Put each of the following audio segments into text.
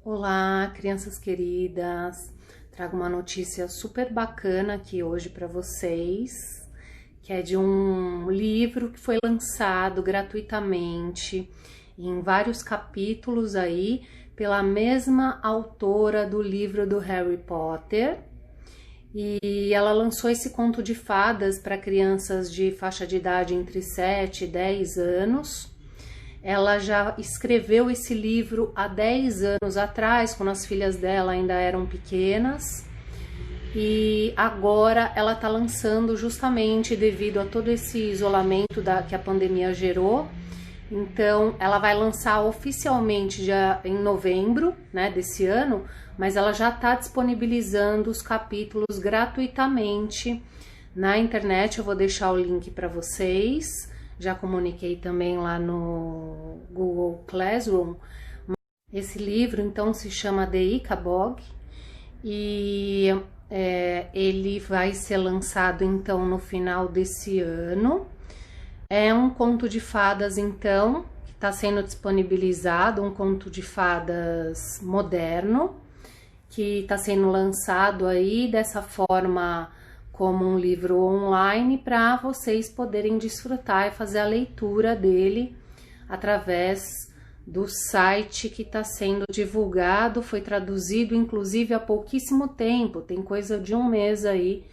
Olá, crianças queridas. Trago uma notícia super bacana aqui hoje para vocês, que é de um livro que foi lançado gratuitamente em vários capítulos aí pela mesma autora do livro do Harry Potter. E ela lançou esse conto de fadas para crianças de faixa de idade entre 7 e 10 anos. Ela já escreveu esse livro há 10 anos atrás, quando as filhas dela ainda eram pequenas. E agora ela está lançando justamente devido a todo esse isolamento que a pandemia gerou. Então ela vai lançar oficialmente já em novembro, né, desse ano, mas ela já está disponibilizando os capítulos gratuitamente na internet. Eu vou deixar o link para vocês. Já comuniquei também lá no Google Classroom. Esse livro então se chama The Ickabog e ele vai ser lançado então no final desse ano. É um conto de fadas então que está sendo disponibilizado, um conto de fadas moderno que está sendo lançado aí dessa forma como um livro online para vocês poderem desfrutar e fazer a leitura dele através do site que está sendo divulgado. Foi traduzido inclusive há pouquíssimo tempo, tem coisa de um mês aí,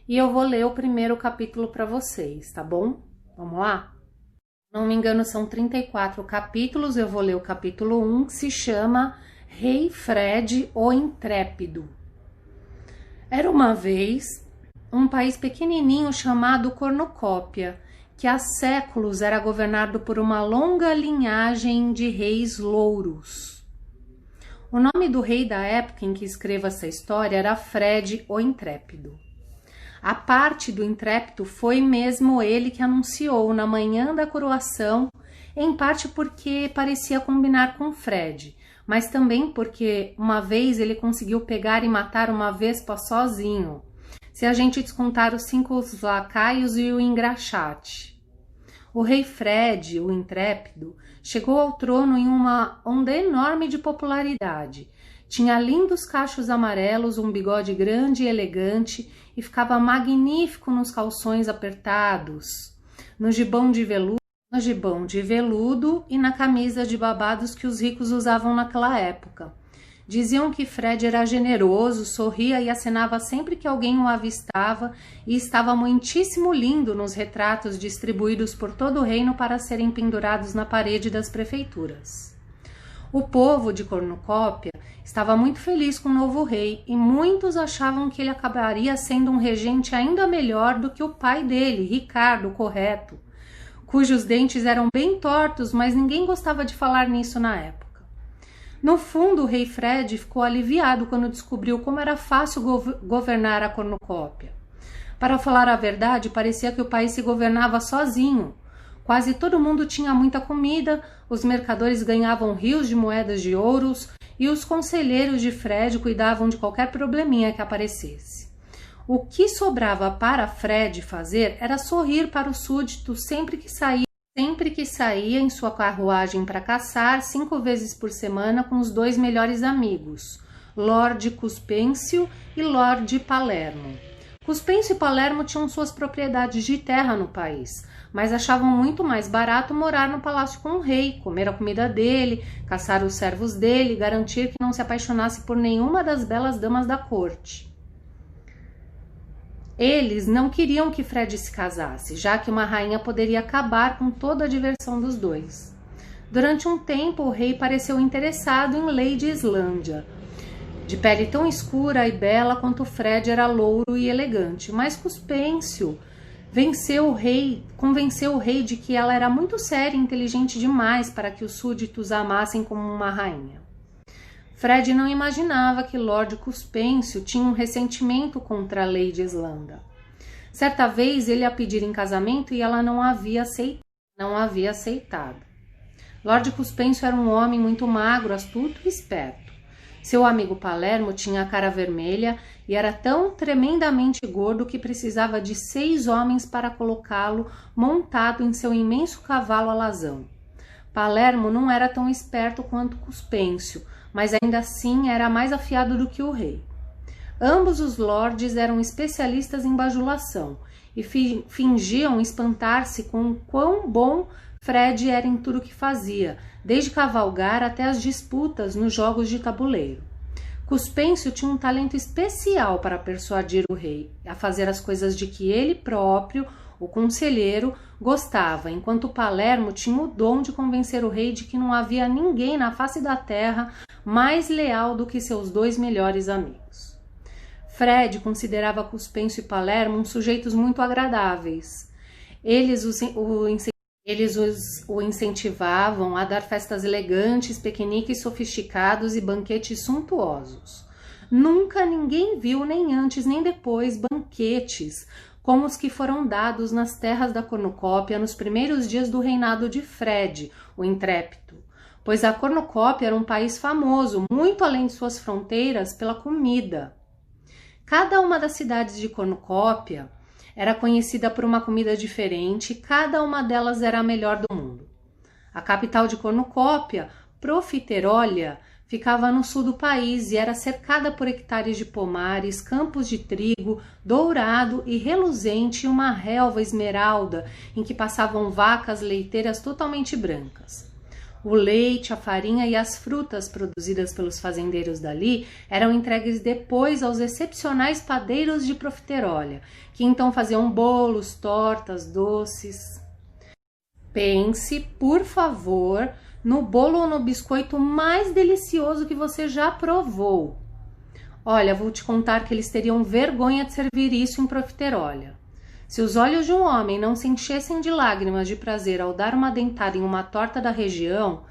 e eu vou ler o primeiro capítulo para vocês, tá bom? Vamos lá? Não me engano, são 34 capítulos. Eu vou ler o capítulo 1, que se chama Rei Fred o Intrépido. Era uma vez um país pequenininho chamado Cornucópia, que há séculos era governado por uma longa linhagem de reis louros. O nome do rei da época em que escrevo essa história era Fred o Intrépido. A parte do intrépido foi mesmo ele que anunciou na manhã da coroação, em parte porque parecia combinar com Fred, mas também porque uma vez ele conseguiu pegar e matar uma vespa sozinho, se a gente descontar os 5 lacaios e o engraxate. O rei Fred, o Intrépido, chegou ao trono em uma onda enorme de popularidade. Tinha lindos cachos amarelos, um bigode grande e elegante e ficava magnífico nos calções apertados, no gibão de veludo e na camisa de babados que os ricos usavam naquela época. Diziam que Fred era generoso, sorria e acenava sempre que alguém o avistava e estava muitíssimo lindo nos retratos distribuídos por todo o reino para serem pendurados na parede das prefeituras. O povo de Cornucópia estava muito feliz com o novo rei e muitos achavam que ele acabaria sendo um regente ainda melhor do que o pai dele, Ricardo o Correto, cujos dentes eram bem tortos, mas ninguém gostava de falar nisso na época. No fundo, o rei Fred ficou aliviado quando descobriu como era fácil governar a Cornucópia. Para falar a verdade, parecia que o país se governava sozinho. Quase todo mundo tinha muita comida, os mercadores ganhavam rios de moedas de ouros e os conselheiros de Fred cuidavam de qualquer probleminha que aparecesse. O que sobrava para Fred fazer era sorrir para os súditos sempre que saía em sua carruagem para caçar 5 vezes por semana com os 2 melhores amigos, Lord Cuspêncio e Lord Palermo. Cuspêncio e Palermo tinham suas propriedades de terra no país, mas achavam muito mais barato morar no palácio com o rei, comer a comida dele, caçar os servos dele e garantir que não se apaixonasse por nenhuma das belas damas da corte. Eles não queriam que Fred se casasse, já que uma rainha poderia acabar com toda a diversão dos dois. Durante um tempo, o rei pareceu interessado em Lady Islândia, de pele tão escura e bela quanto Fred era louro e elegante, mas Cuspêncio convenceu o rei de que ela era muito séria e inteligente demais para que os súditos a amassem como uma rainha. Fred não imaginava que Lord Cuspêncio tinha um ressentimento contra a Lady Islândia. Certa vez ele a pediu em casamento e ela não havia aceitado. Lord Cuspêncio era um homem muito magro, astuto e esperto. Seu amigo Palermo tinha a cara vermelha e era tão tremendamente gordo que precisava de 6 homens para colocá-lo montado em seu imenso cavalo alazão. Palermo não era tão esperto quanto Cuspêncio, mas ainda assim era mais afiado do que o rei. Ambos os lordes eram especialistas em bajulação e fingiam espantar-se com o quão bom Fred era em tudo que fazia, desde cavalgar até as disputas nos jogos de tabuleiro. Cuspêncio tinha um talento especial para persuadir o rei a fazer as coisas de que ele próprio, o conselheiro, gostava, enquanto Palermo tinha o dom de convencer o rei de que não havia ninguém na face da terra mais leal do que seus dois melhores amigos. Fred considerava Cuspêncio e Palermo uns sujeitos muito agradáveis. Eles o incentivavam a dar festas elegantes, piqueniques sofisticados e banquetes suntuosos. Nunca ninguém viu, nem antes nem depois, banquetes como os que foram dados nas terras da cornucópia nos primeiros dias do reinado de Fred, o Intrépido, pois a cornucópia era um país famoso, muito além de suas fronteiras, pela comida. Cada uma das cidades de cornucópia era conhecida por uma comida diferente, e cada uma delas era a melhor do mundo. A capital de Cornucópia, Profiterólia, ficava no sul do país e era cercada por hectares de pomares, campos de trigo, dourado e reluzente, e uma relva esmeralda em que passavam vacas leiteiras totalmente brancas. O leite, a farinha e as frutas produzidas pelos fazendeiros dali eram entregues depois aos excepcionais padeiros de Profiterólia, que então faziam bolos, tortas, doces. Pense, por favor, no bolo ou no biscoito mais delicioso que você já provou. Olha, vou te contar que eles teriam vergonha de servir isso em Profiterólia. Se os olhos de um homem não se enchessem de lágrimas de prazer ao dar uma dentada em uma torta da região,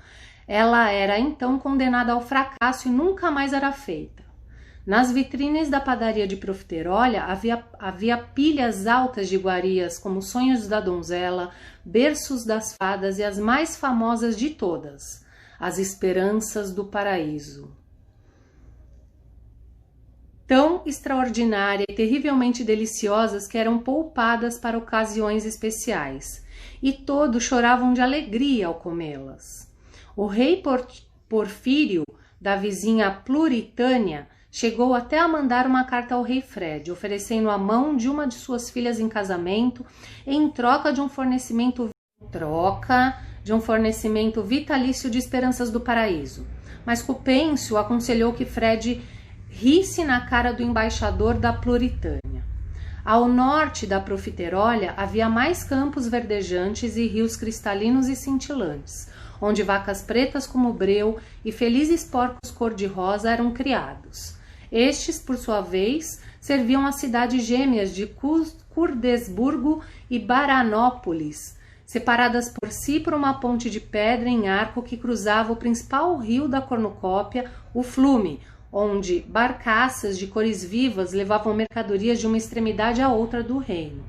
ela era então condenada ao fracasso e nunca mais era feita. Nas vitrines da padaria de Profiterólia havia pilhas altas de iguarias como Sonhos da Donzela, Berços das Fadas e as mais famosas de todas, As Esperanças do Paraíso. Tão extraordinária e terrivelmente deliciosas que eram poupadas para ocasiões especiais, e todos choravam de alegria ao comê-las. O rei Porfírio, da vizinha Pluritânia, chegou até a mandar uma carta ao rei Fred, oferecendo a mão de uma de suas filhas em casamento em troca de um fornecimento vitalício de Esperanças do Paraíso. Mas Cuspêncio aconselhou que Fred risse na cara do embaixador da Pluritânia. Ao norte da Profiterólia havia mais campos verdejantes e rios cristalinos e cintilantes, onde vacas pretas como breu e felizes porcos cor-de-rosa eram criados. Estes, por sua vez, serviam as cidades gêmeas de Curdesburgo e Baranópolis, separadas por si por uma ponte de pedra em arco que cruzava o principal rio da cornucópia, o Flume, onde barcaças de cores vivas levavam mercadorias de uma extremidade à outra do reino.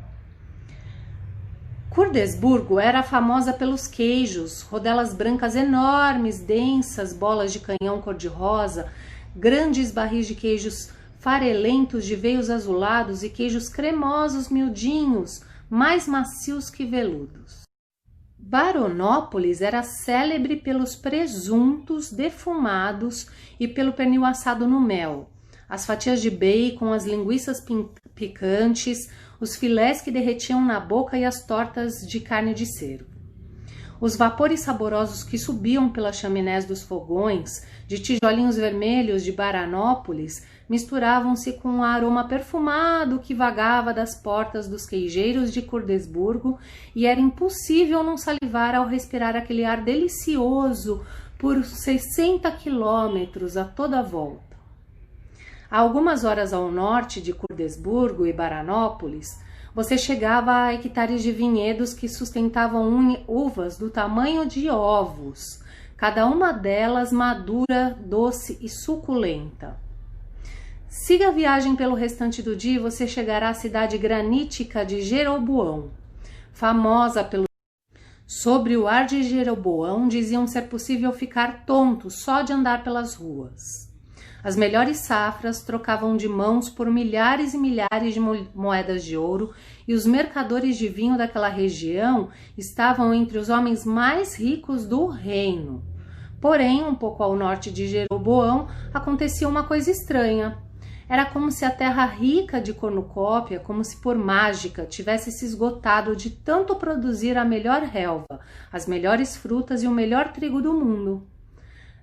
Curdesburgo era famosa pelos queijos, rodelas brancas enormes, densas, bolas de canhão cor-de-rosa, grandes barris de queijos farelentos de veios azulados e queijos cremosos miudinhos, mais macios que veludos. Baronópolis era célebre pelos presuntos defumados e pelo pernil assado no mel, as fatias de bacon, as linguiças picantes, os filés que derretiam na boca e as tortas de carne de cervo. Os vapores saborosos que subiam pelas chaminés dos fogões de tijolinhos vermelhos de Baranópolis misturavam-se com um aroma perfumado que vagava das portas dos queijeiros de Curdesburgo, e era impossível não salivar ao respirar aquele ar delicioso por 60 quilômetros a toda a volta. A algumas horas ao norte de Curdesburgo e Baranópolis, você chegava a hectares de vinhedos que sustentavam uvas do tamanho de ovos, cada uma delas madura, doce e suculenta. Siga a viagem pelo restante do dia e você chegará à cidade granítica de Jeroboão, famosa pelo... Sobre o ar de Jeroboão diziam ser possível ficar tonto só de andar pelas ruas. As melhores safras trocavam de mãos por milhares e milhares de moedas de ouro, e os mercadores de vinho daquela região estavam entre os homens mais ricos do reino. Porém, um pouco ao norte de Jeroboão, acontecia uma coisa estranha. Era como se a terra rica de cornucópia, como se por mágica, tivesse se esgotado de tanto produzir a melhor relva, as melhores frutas e o melhor trigo do mundo.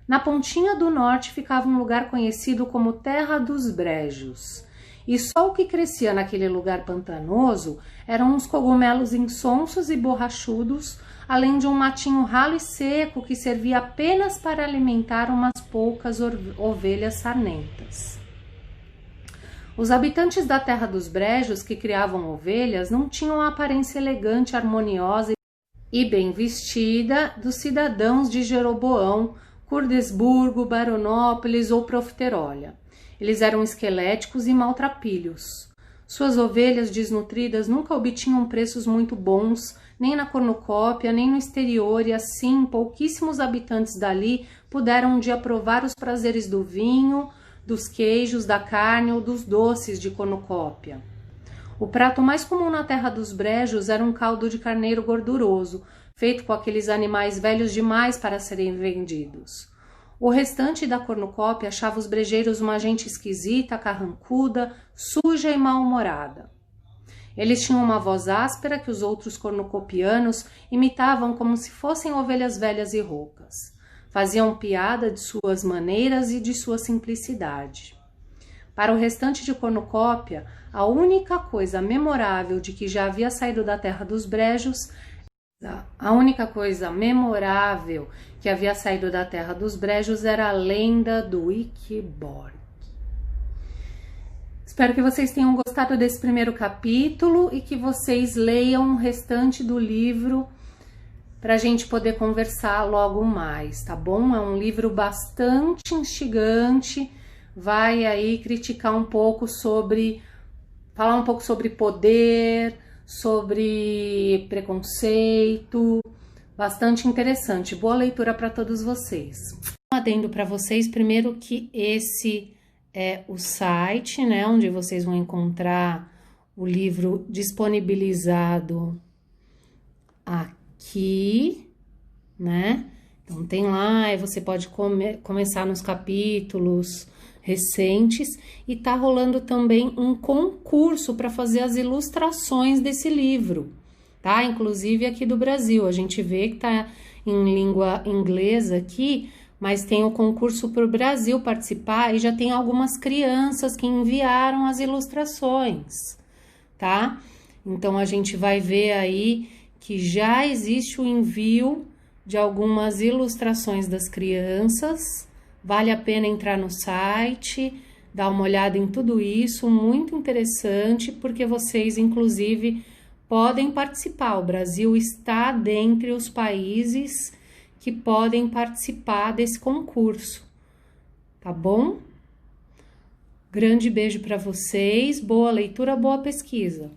Na pontinha do norte ficava um lugar conhecido como Terra dos Brejos. E só o que crescia naquele lugar pantanoso eram uns cogumelos insonsos e borrachudos, além de um matinho ralo e seco que servia apenas para alimentar umas poucas ovelhas sarnentas. Os habitantes da Terra dos Brejos, que criavam ovelhas, não tinham a aparência elegante, harmoniosa e bem vestida dos cidadãos de Jeroboão, Curdesburgo, Baronópolis ou Profiterola. Eles eram esqueléticos e maltrapilhos. Suas ovelhas desnutridas nunca obtinham preços muito bons, nem na cornucópia, nem no exterior, e assim pouquíssimos habitantes dali puderam um dia provar os prazeres do vinho, dos queijos, da carne ou dos doces de cornucópia. O prato mais comum na Terra dos Brejos era um caldo de carneiro gorduroso, feito com aqueles animais velhos demais para serem vendidos. O restante da cornucópia achava os brejeiros uma gente esquisita, carrancuda, suja e mal-humorada. Eles tinham uma voz áspera que os outros cornucopianos imitavam como se fossem ovelhas velhas e roucas. Faziam piada de suas maneiras e de sua simplicidade. Para o restante de cornucópia, a única coisa memorável de que já havia saído da Terra dos Brejos era a lenda do Ickborg. Espero que vocês tenham gostado desse primeiro capítulo e que vocês leiam o restante do livro para a gente poder conversar logo mais, tá bom? É um livro bastante instigante, vai aí criticar um pouco falar um pouco sobre poder, sobre preconceito, bastante interessante. Boa leitura para todos vocês. Um adendo para vocês, primeiro que esse é o site, né, onde vocês vão encontrar o livro disponibilizado aqui, né? Então tem lá, aí você pode começar nos capítulos recentes, e tá rolando também um concurso para fazer as ilustrações desse livro, tá? Inclusive aqui do Brasil, a gente vê que tá em língua inglesa aqui, mas tem o concurso para o Brasil participar e já tem algumas crianças que enviaram as ilustrações, tá? Então a gente vai ver aí que já existe o envio de algumas ilustrações das crianças. Vale a pena entrar no site, dar uma olhada em tudo isso, muito interessante, porque vocês, inclusive, podem participar. O Brasil está dentre os países que podem participar desse concurso, tá bom? Grande beijo para vocês, boa leitura, boa pesquisa.